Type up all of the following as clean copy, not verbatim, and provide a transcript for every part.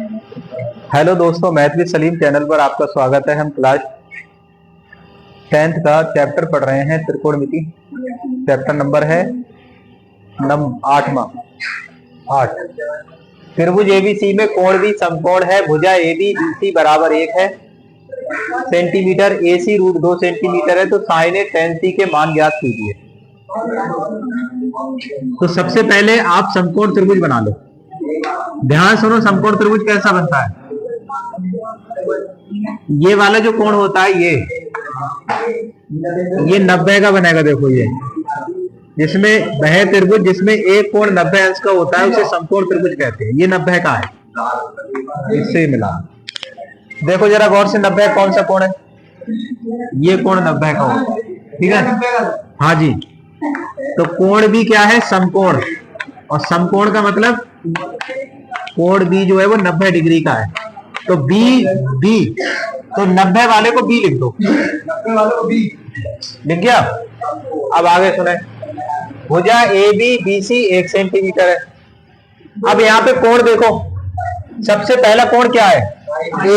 Hello दोस्तों, math with Salim channel पर आपका स्वागत है। हम क्लास 10th का चैप्टर पढ़ रहे हैं, त्रिकोणमिति। चैप्टर नंबर है 8वां। 8। त्रिभुज एबीसी में कोण भी समकोण है। भुजा एबी बीसी बराबर 1 है सेंटीमीटर। एसी √2 सेंटीमीटर है। तो साइन ए tan सी के मान ज्ञात कीजिए। तो सबसे पहले आप समकोण त्रिभुज बना लो। ध्यान सुनो, समकोण त्रिभुज कैसा बनता है। ये वाला जो कोण होता है ये 90 का बनेगा। देखो ये जिसमें वह त्रिभुज जिसमें एक कोण 90 अंश का होता है उसे समकोण त्रिभुज कहते हैं। ये 90 का है, इससे मिला। देखो जरा गौर से, 90 कौन सा कोण है। ये कोण 90 का होता है, ठीक है। हाँ जी, तो कोण भी क्या है, समकोण। और समकोण का मतलब कोण बी जो है वो 90 डिग्री का है। तो बी तो 90 वाले को बी लिख दो। 90 वाले को बी लिख गया। अब आगे सुने, भुजा ए बी बीसी 1 सेंटीमीटर है। अब यहाँ पे कोण देखो, सबसे पहला कोण क्या है, ए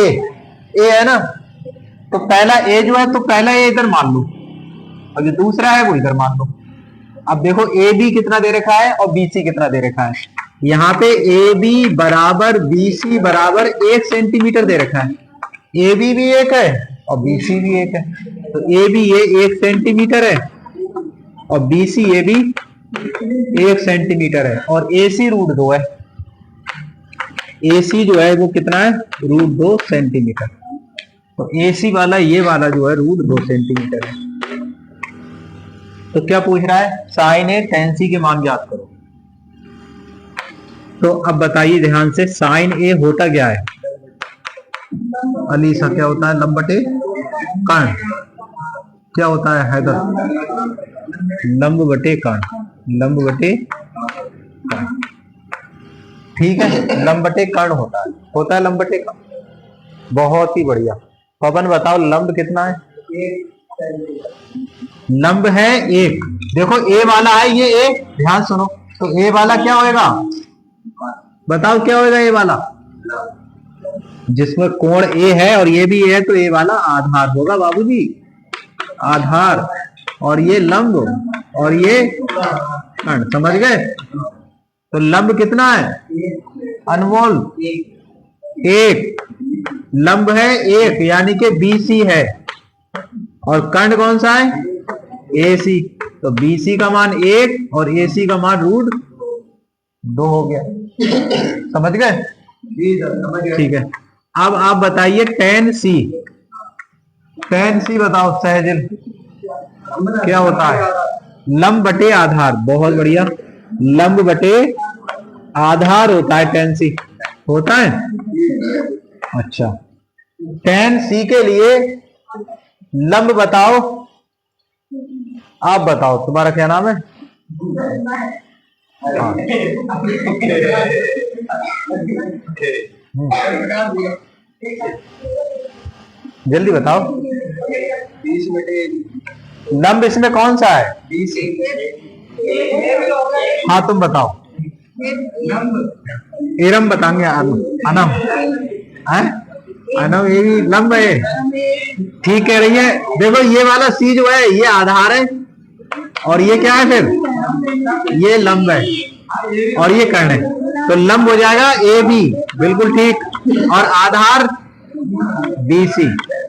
है ना। तो पहला ए जो है, तो पहला ए इधर मान लो और जो दूसरा है वो इधर मान लो। अब देखो ए बी कितना दे रखा है और बी सी कितना दे रखा है। यहाँ पे ए बी बराबर बी सी बराबर 1 सेंटीमीटर दे रखा है। ए बी भी 1 है और बी सी भी 1 है। तो ए बी ये 1 सेंटीमीटर है और बी सी ये भी 1 सेंटीमीटर है। और ए सी √2 है। ए सी जो है वो कितना है, √2 सेंटीमीटर। तो ए सी वाला ये वाला जो है √2 सेंटीमीटर है। तो क्या पूछ रहा है, साइन ए tan सी के मान ज्ञात करो। तो अब बताइए ध्यान से, साइन ए होता क्या है अलीसा, क्या होता है, लंब बटे कर्ण। क्या होता है हैदर, लंब बटे कर्ण। लंब बटे कर्ण, ठीक है, लंब बटे कर्ण होता है लंब बटे कर्ण। बहुत ही बढ़िया। पवन बताओ लंब कितना है। लंब है 1। देखो ए वाला है ये ए, ध्यान सुनो। तो ए वाला क्या होएगा, बताओ क्या होएगा ए वाला। जिसमें कोण ए है और ये भी ए है तो ए वाला आधार होगा बाबूजी, आधार। और ये लंब और ये कर्ण, समझ गए। तो लंब कितना है, अनमोल 1। लंब है 1 यानी कि बीसी है। और कर्ण कौन सा है, AC। तो BC का मान 1 और AC का मान √2 हो गया। समझ गए, ठीक है। अब आप बताइए tan C। tan C बताओ सहजिल, क्या होता है, लंब बटे आधार। बहुत बढ़िया, लंब बटे आधार होता है tan C, होता है। अच्छा, tan C के लिए लंब बताओ। आप बताओ तुम्हारा क्या नाम है। जल्दी बताओ, लंब इसमें कौन सा है, हाँ तुम बताओ। एरम बताएंगे, अनम है, अनम ये भी लंब है, ठीक कह रही है। देखो ये वाला सी जो है ये आधार है और ये क्या है, फिर ये लंब है और ये कर्ण है। तो लंब हो जाएगा ए बी, बिल्कुल ठीक। और आधार बी सी।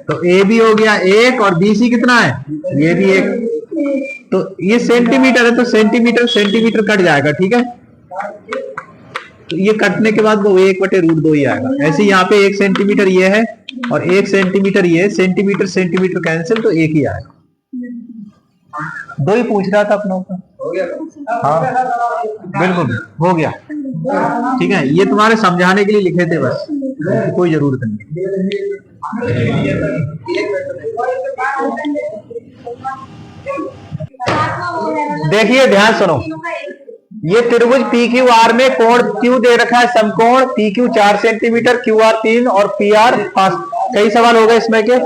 तो ए बी हो गया 1 और बी सी कितना है, ये भी 1। तो ये सेंटीमीटर है तो सेंटीमीटर कट जाएगा, ठीक है। तो ये कटने के बाद वो 1/√2 ही आएगा। ऐसे यहाँ पे 1 सेंटीमीटर ये है और 1 सेंटीमीटर ये है। सेंटीमीटर कैंसिल, तो 1 ही आएगा। 2 ही पूछ रहा था अपना, हो गया। हाँ बिल्कुल हो गया, ठीक है। ये तुम्हारे समझाने के लिए लिखे थे बस, कोई जरूरत नहीं। देखिए ध्यान सुनो, ये त्रिभुज PQR में कोण Q दे रखा है, समकोण PQ 4 सेंटीमीटर, QR 3 और PR 5। कई सवाल हो गए इसमें के।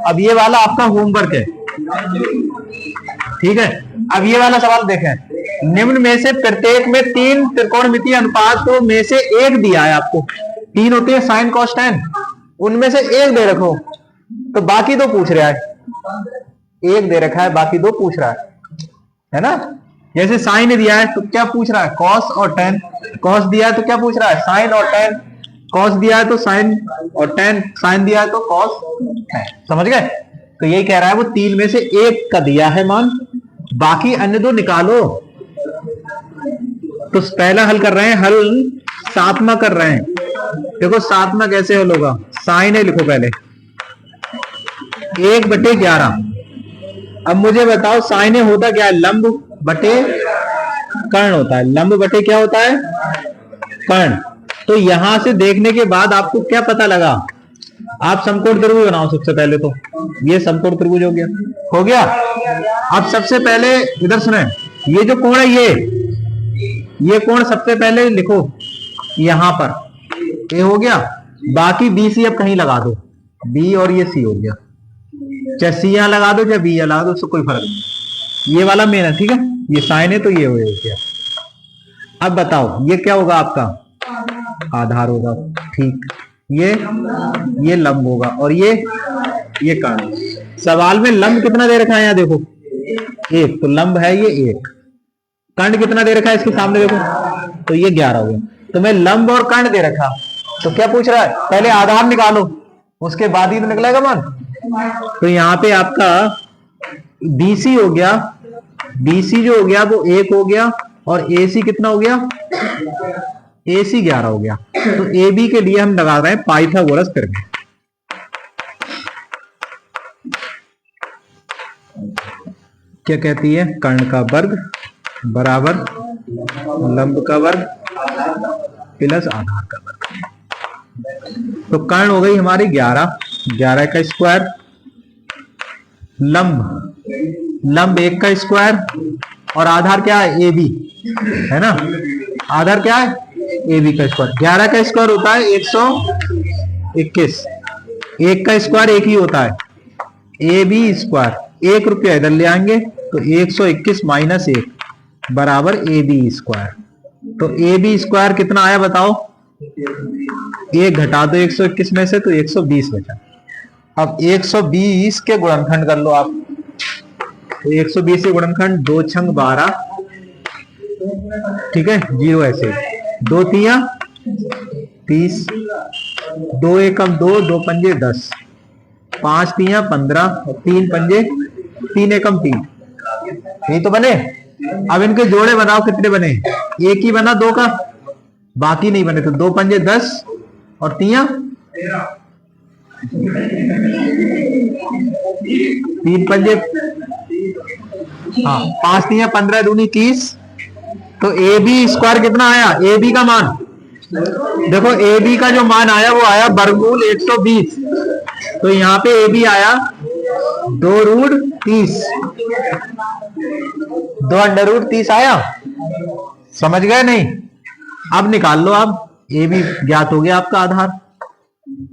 अब ये वाला आपका होमवर्क है, ठीक है। अब ये वाला सवाल देखें, निम्न में से प्रत्येक में 3 त्रिकोणमितीय अनुपातों में से एक दिया है आपको। तीन होती है साइन कॉस टेन, उनमें से एक दे रखो तो बाकी दो पूछ रहा है, एक दे रखा है बाकी दो पूछ रहा है ना। जैसे साइन दिया है तो क्या पूछ रहा है, कॉस और टेन। कॉस दिया है तो क्या पूछ रहा है, साइन और टेन। कॉस दिया है तो साइन और टेन, साइन दिया है तो कॉस टेन। समझ गए? तो यही कह रहा है वो तीन में से एक का दिया है मान, बाकी अन्य दो निकालो। तो पहला हल कर रहे हैं, हल सातवां कर रहे हैं। देखो सातवां कैसे हल होगा, साइन है लिखो पहले 1/11। अब मुझे बताओ साइन होता क्या है, लंब बटे कर्ण होता है। लंब बटे क्या होता है, कर्ण। तो यहां से देखने के बाद आपको क्या पता लगा, आप समकोण त्रिभुज बनाओ सबसे पहले। तो ये समकोण त्रिभुज हो गया, हो गया। अब सबसे पहले इधर सुने, ये जो कोण है ये कोण सबसे पहले लिखो यहां पर, ये हो गया। बाकी बी सी अब कहीं लगा दो, बी और ये सी हो गया, चाहे सी यहां लगा दो चाहे बी यहां लगा दो, उससे कोई फर्क नहीं। ये वाला मेन है, ठीक है, ये साइन है तो ये हो गया। अब बताओ ये क्या होगा आपका, आधार होगा, ठीक। ये लंब होगा और ये कर्ण। सवाल में लंब कितना दे रखा है, यहाँ देखो एक, तो लंब है ये एक। कर्ण कितना दे रखा है इसके सामने देखो, तो ये 11 हो गया। तो मैं लंब और कर्ण दे रखा, तो क्या पूछ रहा है, पहले आधार निकालो उसके बाद ही तो निकलेगा मान। तो यहाँ पे आपका BC हो गया, BC जो हो गया वो 1 हो गया, और AC कितना हो गया, AC 11 हो गया। तो AB के लिए हम लगा रहे हैं पाइथागोरस प्रमेय। क्या कहती है, कर्ण का वर्ग बराबर लंब का वर्ग प्लस आधार का वर्ग। तो कर्ण हो गई हमारी 11 का स्क्वायर, लंब 1 का स्क्वायर, और आधार क्या है, AB है ना। आधार क्या है, AB का स्क्वायर। 11 का स्क्वायर होता है 121, 1 का स्क्वायर 1 ही होता है, AB स्क्वायर। 1 रुपया इधर ले आएंगे तो 121 माइनस 1 बराबर AB स्क्वायर। तो AB स्क्वायर कितना आया बताओ, 1 घटा दो 121 में से तो 120 बचा। अब 120 के गुणनखंड कर लो आप, तो 120 के गुणनखंड 2 छंग 12, ठीक है, 0 ऐसे 2 तिया 30, 2 एकम 2, 2 पंजे 10, 5 तिया 15, 3 पंजे 3 एकम 3, यही तो बने। अब इनके जोड़े बनाओ, कितने बने, एक ही बना 2 का, बाकी नहीं बने। तो 2 पंजे 10 और 3 3 पंजे, हाँ 5 3 15 दूनी 30। तो AB स्क्वायर कितना आया, AB का मान देखो, AB का जो मान आया वो आया वर्गमूल 120। तो यहाँ पे AB आया 2√30, 2√30 आया। समझ गए नहीं? अब निकाल लो आप, AB ज्ञात हो गया आपका आधार।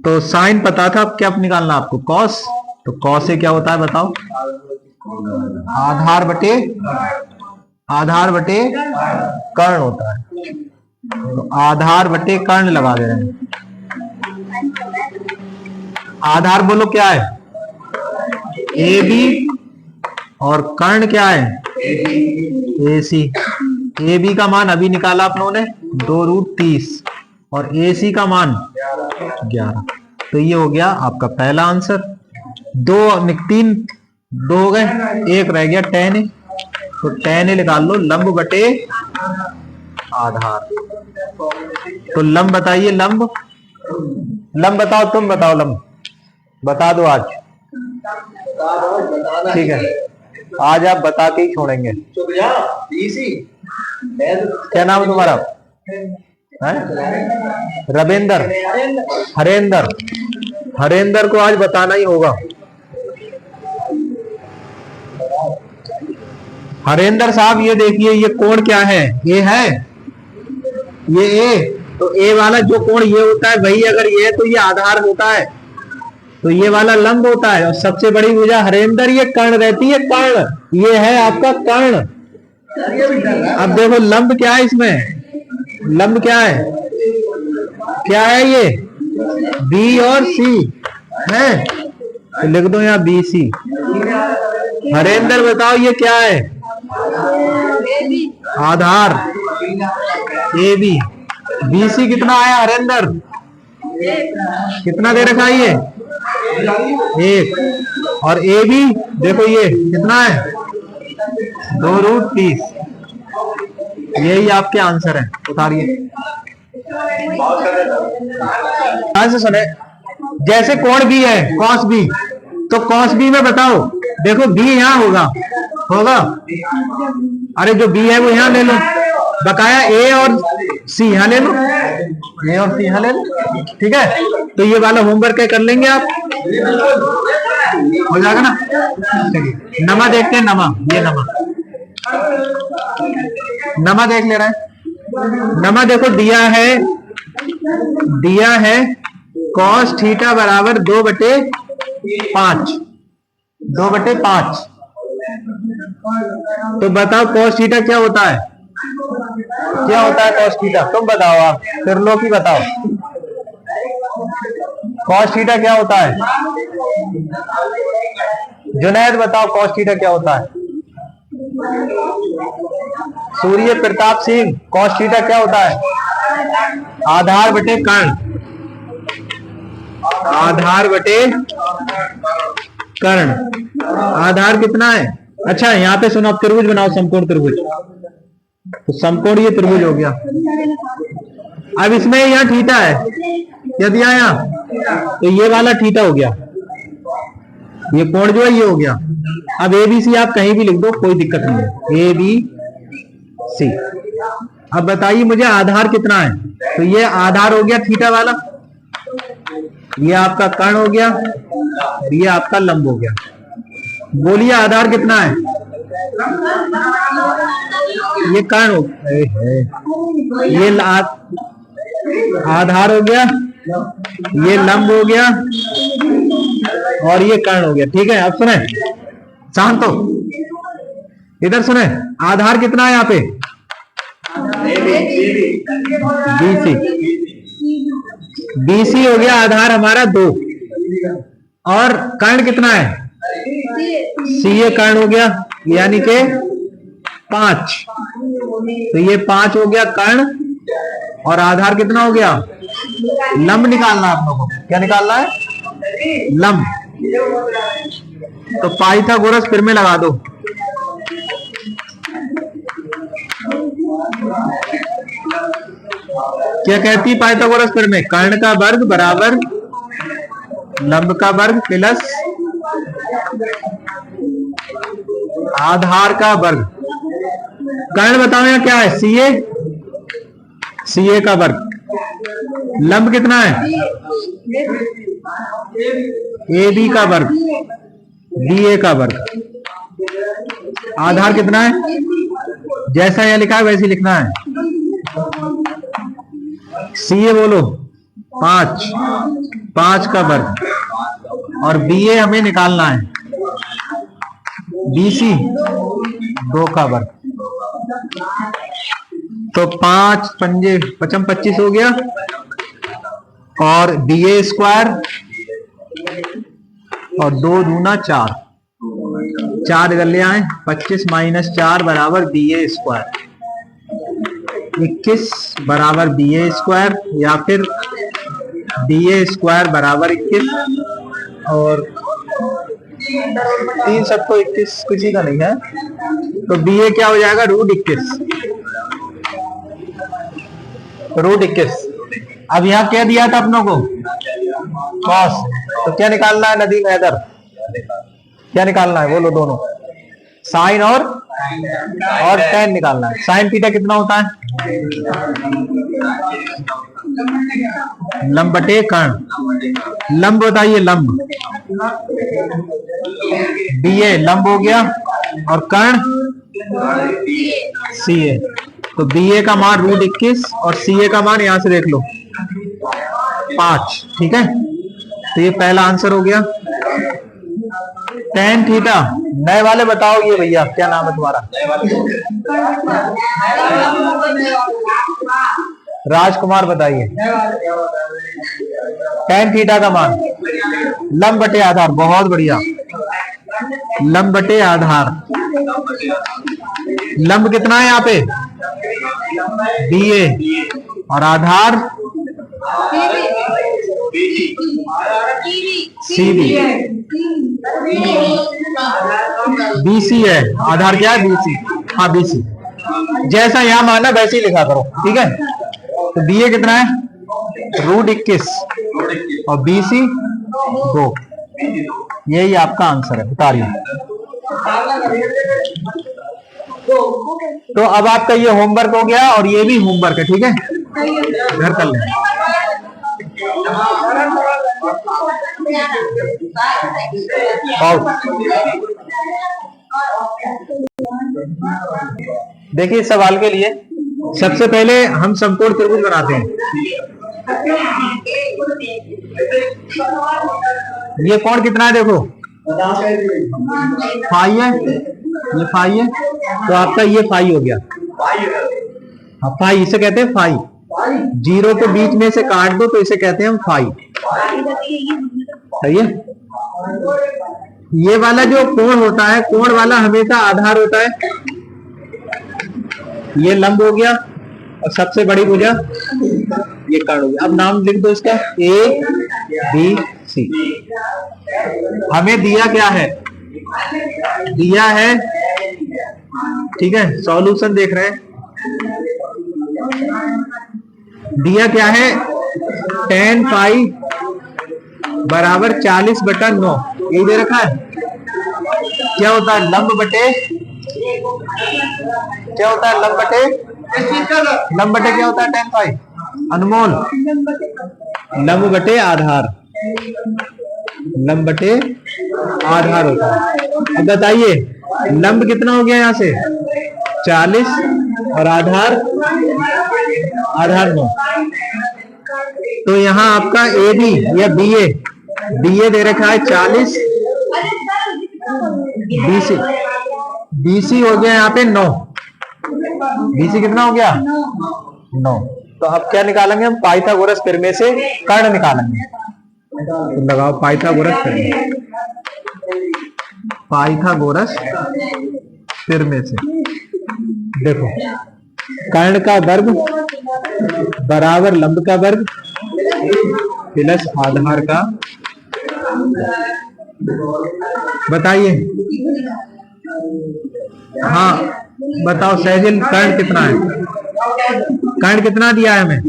तो साइन पता था, अब क्या निकालना आपको, कॉस। तो कॉस से क्या होता है बताओ, आधार बटे कर्ण होता है। तो आधार बटे कर्ण लगा दे रहे हैं। आधार बोलो क्या है, AB, और कर्ण क्या है, AC। AB का मान अभी निकाला आप लोगों ने 2√30, और AC का मान 11। तो ये हो गया आपका पहला आंसर। 3 2 हो गए, 1 रह गया tan A। तो tan A निकाल लो, लंब बटे आधार। तो लंब बताइए, लंब बताओ, तुम बताओ, लंब बता दो आज, ठीक है, आज आप बता के ही छोड़ेंगे। क्या नाम है तुम्हारा, रविंदर, हरेंदर को आज बताना ही होगा। हरेंदर साहब ये देखिए, ये कोण क्या है, ये है, ये ए। तो ए वाला जो कोण ये होता है वही, अगर ये है तो ये आधार होता है, तो ये वाला लंब होता है। और सबसे बड़ी भुजा हरेंदर ये कर्ण रहती है, कर्ण, ये है आपका कर्ण। अब देखो लंब क्या है इसमें, लंब क्या है, क्या है ये? बी और सी है, तो लिख दो यहाँ बी सी। हरेंद्र बताओ ये क्या है? आधार ए बी। बी सी कितना आया हरेंद्र? कितना दे रखा है ये? 1। और ए बी देखो ये कितना है? 2√30। यही आपके आंसर है, उतारिए। से सुने, जैसे कोण बी है कॉस बी, तो कॉस बी में बताओ, देखो बी यहाँ होगा। अरे जो बी है वो यहाँ ले लो, बकाया ए और सी यहाँ ले लो, ए और सी यहाँ ले लो, ठीक है। तो ये वाला होमवर्क कर लेंगे आप, हो जाएगा ना। नमा देखते हैं, नमा, ये नमा देख ले रहा है। नमा देखो दिया है cos थीटा बराबर 2/5। 2/5। तो बताओ cos थीटा क्या होता है? क्या होता है cos थीटा? तुम बताओ, आप त्रिलोकी बताओ, cos थीटा क्या होता है? जुनैद बताओ cos थीटा क्या होता है? सूर्य प्रताप सिंह cos थीटा क्या होता है? आधार बटे कर्ण। आधार बटे कर्ण। आधार कितना है? अच्छा यहाँ पे सुनो, त्रिभुज बनाओ, समकोण त्रिभुज। तो समकोण ये त्रिभुज हो गया। अब इसमें यहाँ थीटा है, क्या दिया यहाँ? तो ये वाला थीटा हो गया, ये कोण जो है ये हो गया। अब ए बी सी आप कहीं भी लिख दो, कोई दिक्कत नहीं है, ए बी सी। अब बताइए मुझे आधार कितना है? तो ये आधार हो गया थीटा वाला, ये आपका कर्ण हो गया, ये आपका लंब हो गया। बोलिए आधार कितना है? ये कर्ण हो गया, ये आधार हो गया, ये लंब हो गया, और ये कर्ण हो गया, ठीक है। अब सुने, शांत हो, इधर सुने, आधार कितना है यहाँ पे? BC। BC हो गया आधार हमारा 2, और कर्ण कितना है? CA कर्ण हो गया, यानी के 5। तो ये 5 हो गया कर्ण, और आधार कितना हो गया? लंब निकालना है आप लोगों को। क्या निकालना है? लंब। तो पाइथागोरस फिर में लगा दो। क्या कहती पाइथागोरस फिर में? कर्ण का वर्ग बराबर लंब का वर्ग प्लस आधार का वर्ग। कर्ण बताओ यहाँ क्या है? CA का वर्ग। लंब कितना है? AB का वर्ग, BA का वर्ग। आधार कितना है? जैसा यह लिखा है वैसे लिखना है। CA बोलो 5 का वर्ग, और BA हमें निकालना है, BC 2 का वर्ग। तो 5 पंजे 25 हो गया, और BA स्क्वायर, और 2 दूना 4, 4 इधर ले आए, 25 - 4 बराबर BA स्क्वायर। 21 बराबर BA स्क्वायर, या फिर BA स्क्वायर बराबर 21, और 3 सब तो 21 किसी का नहीं है, तो BA क्या हो जाएगा? √21। √21। अब यहाँ क्या दिया था अपनों को? cos। तो क्या निकालना है नदीम हैदर? क्या निकालना है? बोलो दोनों, साइन और tan निकालना है। साइन थीटा कितना होता है? लंब बटे कर्ण। लंब बताइए, लंब BA लंब हो गया, और कर्ण CA। तो BA का मान √21, और CA का मान यहां से देख लो 5, ठीक है। तो ये पहला आंसर हो गया। tan थीटा, नए वाले बताओ, ये भैया क्या नाम है तुम्हारा? राजकुमार बताइए tan थीटा का मान। लंब बटे आधार, बहुत बढ़िया। लंब बटे आधार, लंब कितना है यहाँ पे BA और आधार CD। BC है, आधार क्या है BC। हाँ BC, जैसा यहां माना वैसे ही लिखा करो, ठीक है। तो BA कितना है √21 और BC 2। यही आपका आंसर है, बता रही। तो अब आपका ये होमवर्क हो गया और ये भी होमवर्क है, ठीक है, घर कर लें। देखिए इस सवाल के लिए सबसे पहले हम समकोण त्रिभुज बनाते हैं। ये कोण कितना है देखो, फाई है, ये फाई है, तो आपका ये फाई हो गया। हाँ फाई, इसे कहते हैं फाई। जीरो को बीच में से काट दो तो इसे कहते हैं हम फाई, सही है। ये वाला जो कोण होता है, कोण वाला हमेशा आधार होता है। ये लंब हो गया और सबसे बड़ी भुजा ये कर्ण हो गया। अब नाम लिख दो इसका ABC। हमें दिया क्या है, दिया है, ठीक है, सॉल्यूशन देख रहे हैं। दिया क्या है, tan पाई बराबर 40/9, यही दे रखा है। क्या होता है लंब बटे, क्या होता है लंब बटे, लंब बटे क्या होता है tan पाई, अनमोल, लंब बटे आधार, लंब बटे आधार होता है। अब बताइए लंब कितना हो गया यहाँ से 40 और आधार 9। तो यहाँ आपका AB या BA दे रखा है 40, BC हो गया यहाँ पे 9। BC कितना हो गया 9। तो अब क्या निकालेंगे हम, पाइथागोरस प्रमेय से कर्ण निकालेंगे। तो लगाओ पाइथागोरस प्रमेय, पाइथागोरस प्रमेय से देखो, कर्ण का वर्ग बराबर लंब का वर्ग प्लस आधार का। बताइए, हाँ बताओ सहजिल, कर्ण कितना है, कर्ण कितना दिया है हमें,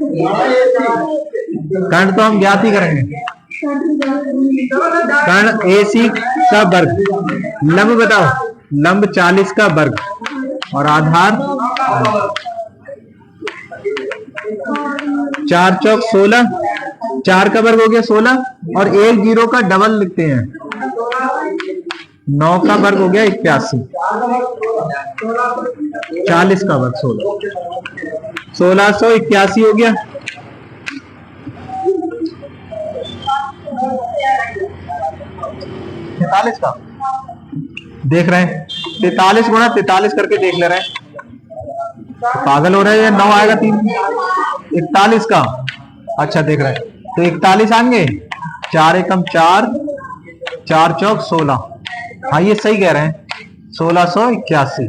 कर्ण तो हम ज्ञात ही करेंगे। कर्ण AC का वर्ग, लंब बताओ, लंब 40 का वर्ग और आधार 4 चौक 16, 4 का वर्ग हो गया 16 और 1 0 का डबल लिखते हैं, 9 का वर्ग हो गया 81, 40 का वर्ग 16, 1681 हो गया। का देख रहे हैं, 43 गुणा 43 करके देख ले रहे हैं, पागल हो रहे हैं। 9 आएगा 3, 41 का, अच्छा देख रहे हैं, तो 41 आएंगे, 4 एकम 4, 4 चौक 16, हाँ ये सही कह रहे हैं, 1681,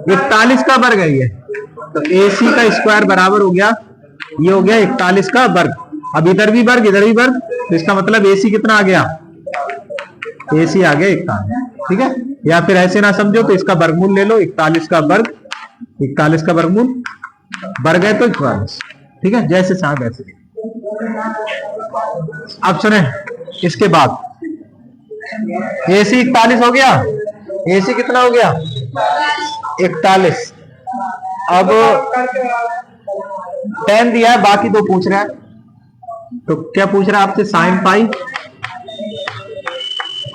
41 का वर्ग है ये। तो AC का स्क्वायर बराबर हो गया, ये हो गया 41 का वर्ग। अब इधर भी वर्ग इधर भी वर्ग, तो इसका मतलब AC कितना आ गया, AC आ गया 41, ठीक है। या फिर ऐसे ना समझो तो इसका वर्गमूल ले लो, 41 का वर्ग, 41 का वर्गमूल, वर्ग है तो 41, ठीक है, जैसे चाहे वैसे। अब सुने इसके बाद AC 41 हो गया, AC कितना हो गया 41। अब tan दिया है, बाकी दो पूछ रहा है, तो क्या पूछ रहा है आपसे, sin पाई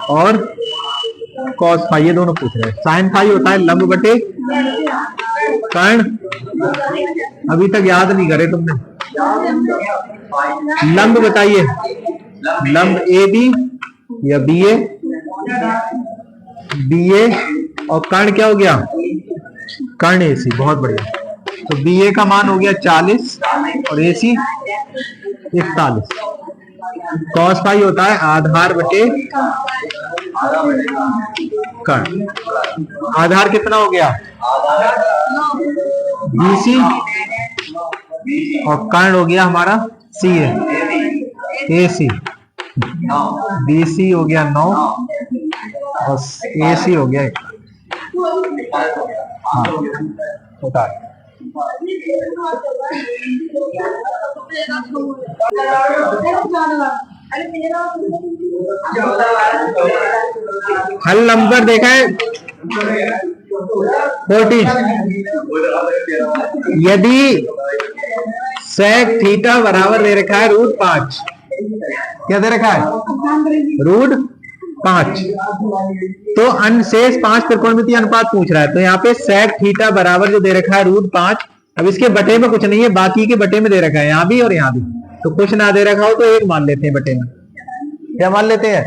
और cos पाई, ये दोनों पूछ रहे हैं। sin पाई होता है लंब बटे कर्ण, अभी तक याद नहीं करे तुमने। लंब बताइए, लंब AB या BA और कर्ण क्या हो गया, कर्ण AC, बहुत बढ़िया। तो BA का मान हो गया 40 और AC 41। कॉस पाई होता है आधार बटे कर्ण। आधार कितना हो गया? BC और कर्ण हो गया हमारा CA, AC। BC हो गया 9 और AC हो गया 1। हाँ होता है। हल नंबर देखा है 14। यदि सेक थीटा बराबर दे रखा है √5, क्या दे रखा है? √5, तो अंशेष 5 त्रिकोणमितीय अनुपात पूछ रहा है। तो यहाँ पे सेक थीटा बराबर जो दे रखा है √5, अब इसके बटे में कुछ नहीं है, बाकी के बटे में दे रखा है, यहाँ भी और यहाँ भी। तो कुछ ना दे रखा हो तो 1 मान लेते हैं बटे में। क्या मान लेते हैं?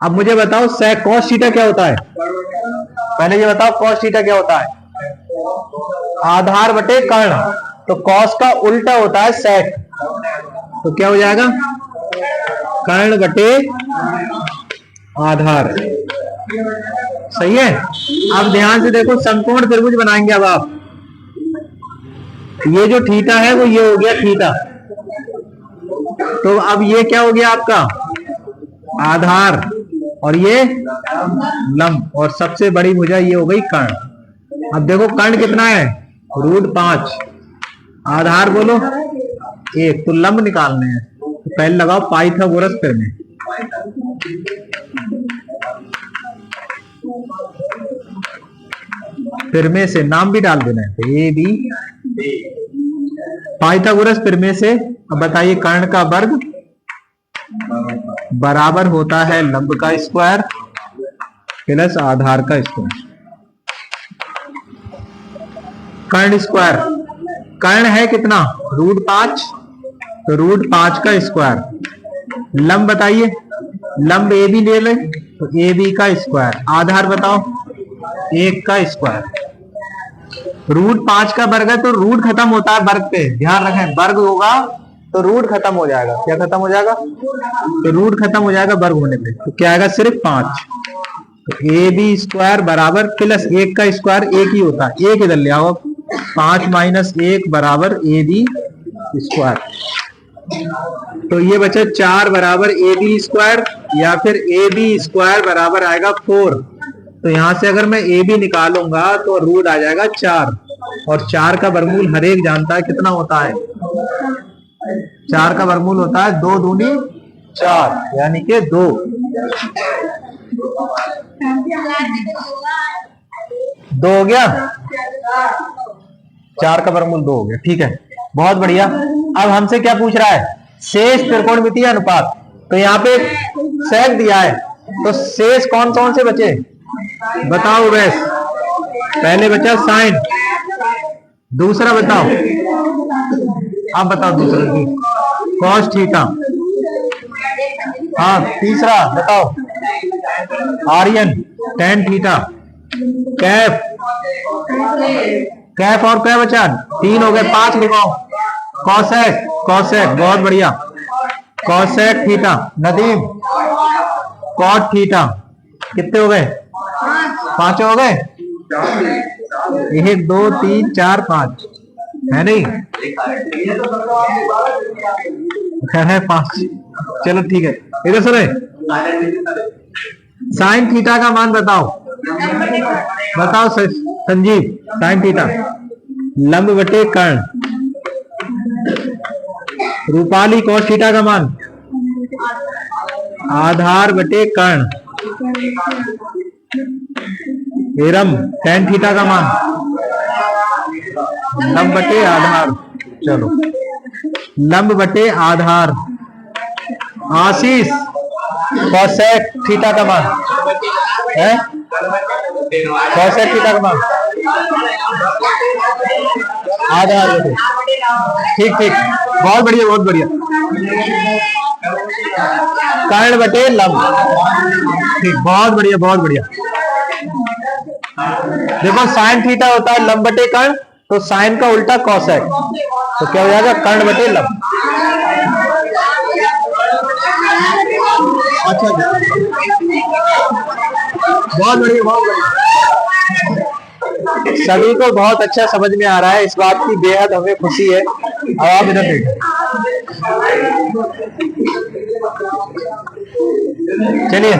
अब मुझे बताओ सेक कॉस थीटा क्या होता है? पहले ये बताओ कॉस थीटा क्या होता है? आधार बटे कर्ण। तो कॉस का उल्टा होता है सेक, तो क्या हो जाएगा? कर्ण बटे आधार। सही है। अब ध्यान से देखो, समकोण त्रिभुज बनाएंगे। अब आप ये जो थीटा है वो ये हो गया थीटा, तो अब ये क्या हो गया आपका? आधार, और ये लंब, और सबसे बड़ी भुजा ये हो गई कर्ण। अब देखो कर्ण कितना है? √5। आधार बोलो 1, तो लंब निकालने हैं। तो पहले लगाओ पाइथागोरस प्रमेय। प्रमेय से नाम भी डाल देना है, तो AB पाइथागोरस प्रमेय से। अब बताइए कर्ण का वर्ग बराबर होता है लंब का स्क्वायर प्लस आधार का स्क्वायर। कर्ण स्क्वायर, कर्ण है कितना? √5, तो √5 का स्क्वायर। लंब बताइए, लंब AB ले ले, तो AB का स्क्वायर। आधार बताओ 1 का स्क्वायर। √5 का वर्ग है तो रूट खत्म होता है वर्ग पे, ध्यान रखें। वर्ग होगा तो रूट खत्म हो जाएगा। क्या खत्म हो जाएगा? तो रूट खत्म हो जाएगा वर्ग होने पे, तो क्या आएगा? सिर्फ 5। तो AB स्क्वायर बराबर प्लस 1 का स्क्वायर 1 ही होता है, 1 इधर ले आओ। 5 - 1 बराबर AB स्क्वायर। तो ये बचे 4 बराबर AB स्क्वायर, या फिर AB स्क्वायर बराबर आएगा 4। तो यहां से अगर मैं AB निकालूंगा तो रूट आ जाएगा 4, और 4 का वर्गमूल हर एक जानता है कितना होता है? 4 का वर्गमूल होता है 2 दूनी 4, यानी कि 2। 2 हो गया, 4 का वर्गमूल 2 हो गया। ठीक है, बहुत बढ़िया। अब हमसे क्या पूछ रहा है? शेष त्रिकोणमितीय अनुपात। तो यहाँ पे सेक दिया है, तो शेष कौन कौन से बचे बताओ? वैस पहले बचा साइन, दूसरा बताओ, आप बताओ दूसरा कॉस थीटा। हाँ, तीसरा बताओ आर्यन टेन थीटा। कैफ, कैफ और क्या बचा? 3 हो गए, 5 लिखाओ। कॉसेक, कॉसेक, बहुत बढ़िया, cosec theta. Nadeem caught theta. कितने हो गए? 5 हो गए। 1 2 3 4 5 है नहीं? है 5। चलो ठीक है, इधर सुने। साइन थीटा का मान बताओ, बताओ संजीव। साइन थीटा लंब बटे कर्ण। रूपाली कॉस थीटा का मान आधार बटे कर्ण। एरम टेन थीटा का मान लंब बटे आधार। चलो, लंब बटे आधार। आशीष कॉसेक थीटा का मान है, कॉसेक थीटा का मान आधार बटे। ठीक ठीक, बहुत बढ़िया, बहुत बढ़िया। कर्ण बटे लंब। ठीक, बहुत बढ़िया, बहुत बढ़िया। देखो साइन थीटा होता है लंब बटे कर्ण, तो साइन का उल्टा कॉसेक। तो क्या हो जाएगा, कर्ण बटे लंब। अच्छा, बहुत बढ़िया, बहुत बढ़िया। सभी को बहुत अच्छा समझ में आ रहा है, इस बात की बेहद हमें खुशी है। अब आप इधर देखो, चलिए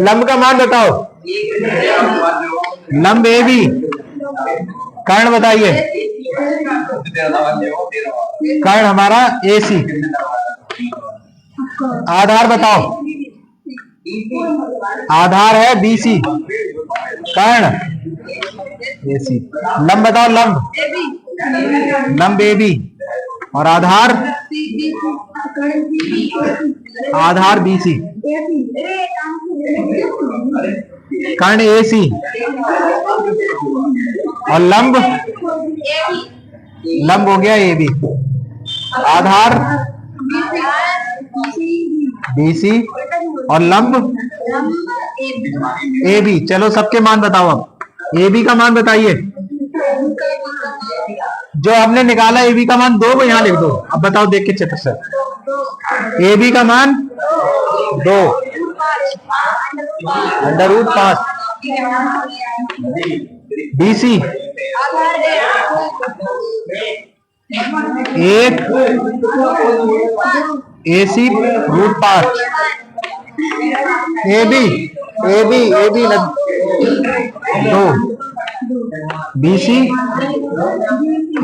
लंब का मान बताओ। लंब ए बी, कर्ण बताइए। कर्ण हमारा ए सी। आधार बताओ। आधार है बी सी, कर्ण ए सी। लंब बताओ, लंब। लंब ए बी और आधार, आधार बी सी। कर्ण ए सी और लंब, लंब हो गया A B. Aadhaar B C और लंब ए बी। चलो सबके मान बताओ। अब ए बी का मान बताइए। जो हमने निकाला ए बी का मान 2 को यहां लिख दो। अब बताओ देख के चित्र से। ए बी का मान 2 √5। B C 1, A C √5। A B 2, B C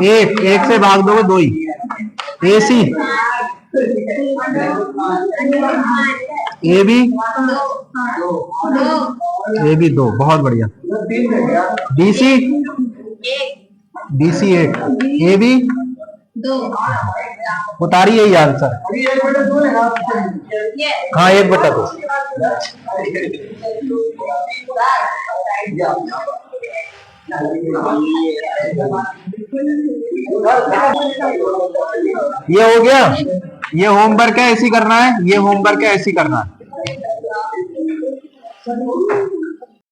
1 से भाग दोगे 2 ही। ए सी ए बी 2, बहुत बढ़िया। बी सी 1, ए बी 2। उतारिए यही आंसर। हाँ, 1/2। ये हो गया। ये होमवर्क है, ऐसी करना है। ये होमवर्क है, ऐसी करना है।